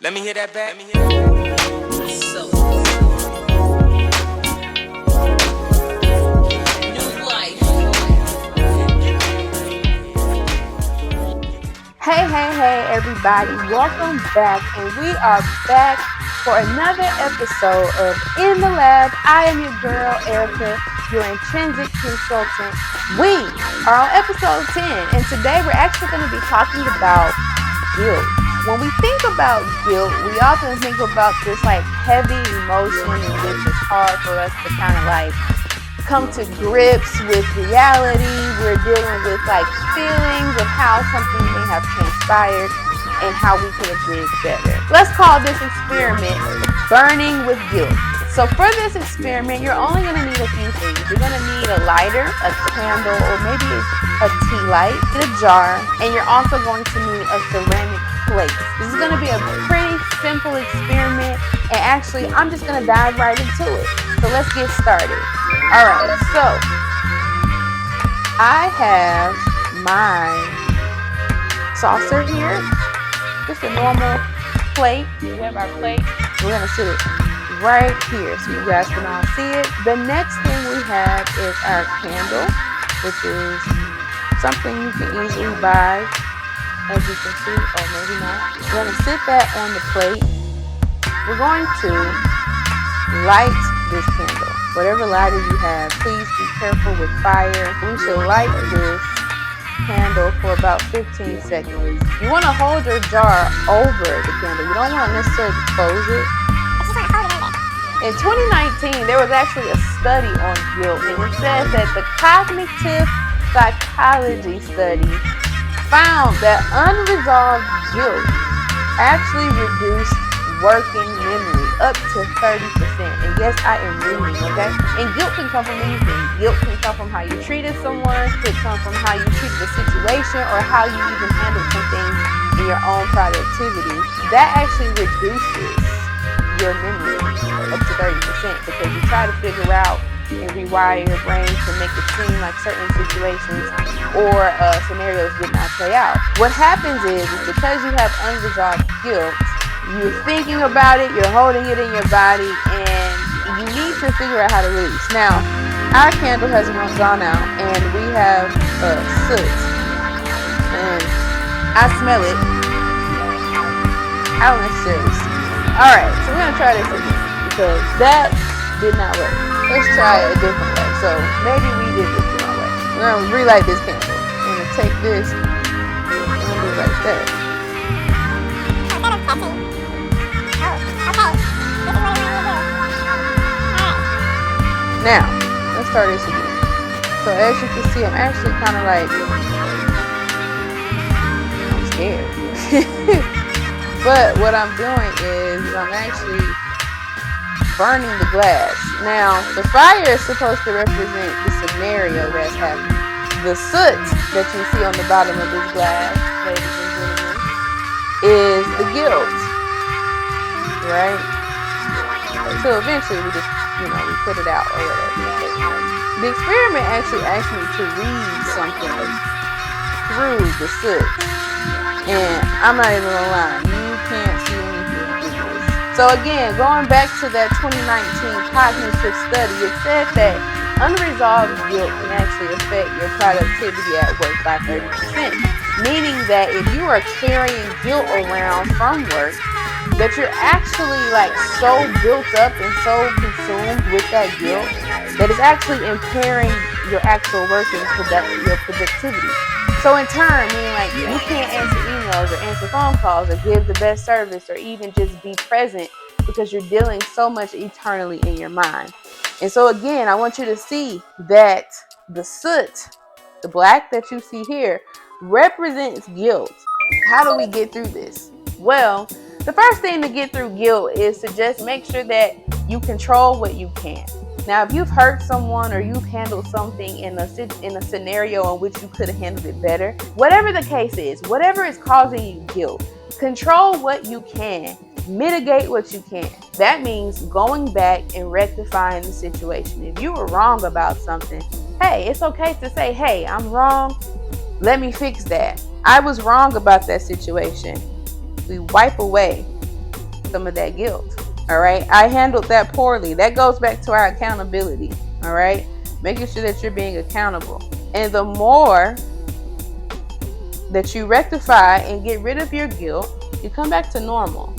Let me hear that back. So, new life. Hey, everybody. Welcome back. And we are back for another episode of In the Lab. I am your girl, Erica, your intrinsic consultant. We are on episode 10. And today we're actually going to be talking about guilt. When we think about guilt, we often think about this like heavy emotion in which it's hard for us to kind of like come to grips with reality. We're dealing with like feelings of how something may have transpired and how we could have did better. Let's call this experiment burning with guilt. So for this experiment, you're only going to need a few things. You're going to need a lighter, a candle, or maybe a tea light, a jar, and you're also going to need a ceramic plate. This is going to be a pretty simple experiment, and actually, I'm just going to dive right into it. So let's get started. All right, so I have my saucer here, just a normal plate. We have our plate. We're going to sit it right here so you guys can all see it. The next thing we have is our candle, which is something you can easily buy, as you can see, or maybe not. We're going to sit that on the plate. We're going to light this candle. Whatever lighter you have, please be careful with fire. We should light this candle for about 15 seconds. You want to hold your jar over the candle. You don't want to necessarily close it. In 2019, there was actually a study on guilt, and it says that the cognitive psychology study found that unresolved guilt actually reduced working memory up to 30%. And yes, I am reading, okay? And guilt can come from anything. Guilt can come from how you treated someone, it can come from how you treated the situation, or how you even handled some things in your own productivity. That actually reduces your memory up to 30% because you try to figure out and rewire your brain to make it seem like certain situations or scenarios did not play out. What happens is because you have unresolved guilt, you're thinking about it, you're holding it in your body, and you need to figure out how to release. Now, our candle has gone out, and we have soot, and I smell it. I don't necessarily see it. All right, so we're gonna try this again because that did not work. Let's try it a different way. So maybe we did this the wrong way. We're gonna relight this candle. We're gonna take this and do it like that. Now, let's start this again. So as you can see, I'm actually kind of like, I'm scared. But what I'm doing is I'm actually burning the glass. Now, the fire is supposed to represent the scenario that's happening. The soot that you see on the bottom of this glass, ladies and gentlemen, is the guilt, right? So eventually we just, we put it out or whatever. The experiment actually asked me to read something through the soot. And I'm not even gonna lie, you can't see anything through this. So again, going back to that 2019 cognitive study, it said that unresolved guilt can actually affect your productivity at work by 30%. Meaning that if you are carrying guilt around from work, that you're actually like so built up and so consumed with that guilt that it's actually impairing your actual work and your productivity. So in turn, meaning like you can't answer emails or answer phone calls or give the best service or even just be present because you're dealing so much eternally in your mind. And so again, I want you to see that the soot, the black that you see here, represents guilt. How do we get through this? Well, the first thing to get through guilt is to just make sure that you control what you can. Now, if you've hurt someone or you've handled something in a scenario in which you could have handled it better, whatever the case is, whatever is causing you guilt, control what you can, mitigate what you can. That means going back and rectifying the situation. If you were wrong about something, hey, it's okay to say, hey, I'm wrong. Let me fix that. I was wrong about that situation. We wipe away some of that guilt. All right. I handled that poorly. That goes back to our accountability. All right. Making sure that you're being accountable. And the more that you rectify and get rid of your guilt, you come back to normal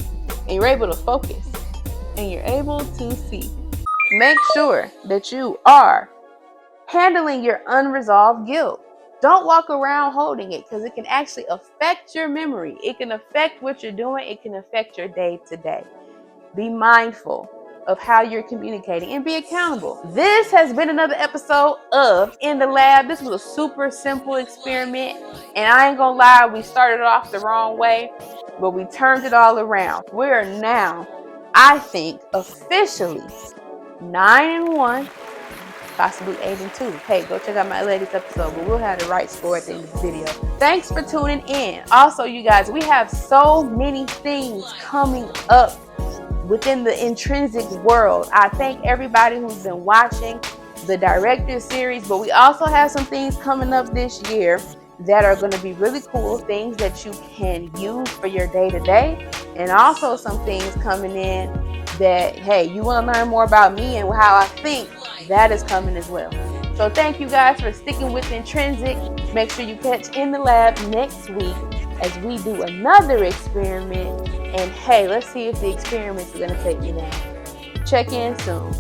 and you're able to focus and you're able to see. Make sure that you are handling your unresolved guilt. Don't walk around holding it, because it can actually affect your memory. It can affect what you're doing. It can affect your day to day. Be mindful of how you're communicating and be accountable. This has been another episode of In the Lab. This was a super simple experiment, and I ain't gonna lie, we started off the wrong way, but we turned it all around. We are now, I think, officially 9-1, possibly 8-2. Hey, go check out my latest episode, but we'll have the right score at the end of the video. Thanks for tuning in. Also, you guys, we have so many things coming up within the intrinsic world. I thank everybody who's been watching the director series, but we also have some things coming up this year that are going to be really cool, things that you can use for your day-to-day, and also some things coming in that, hey, you want to learn more about me and how I think, that is coming as well. So thank you guys for sticking with Intrinsic. Make sure you catch In the Lab next week as we do another experiment. And hey, let's see if the experiments are going to take me down. Check in soon.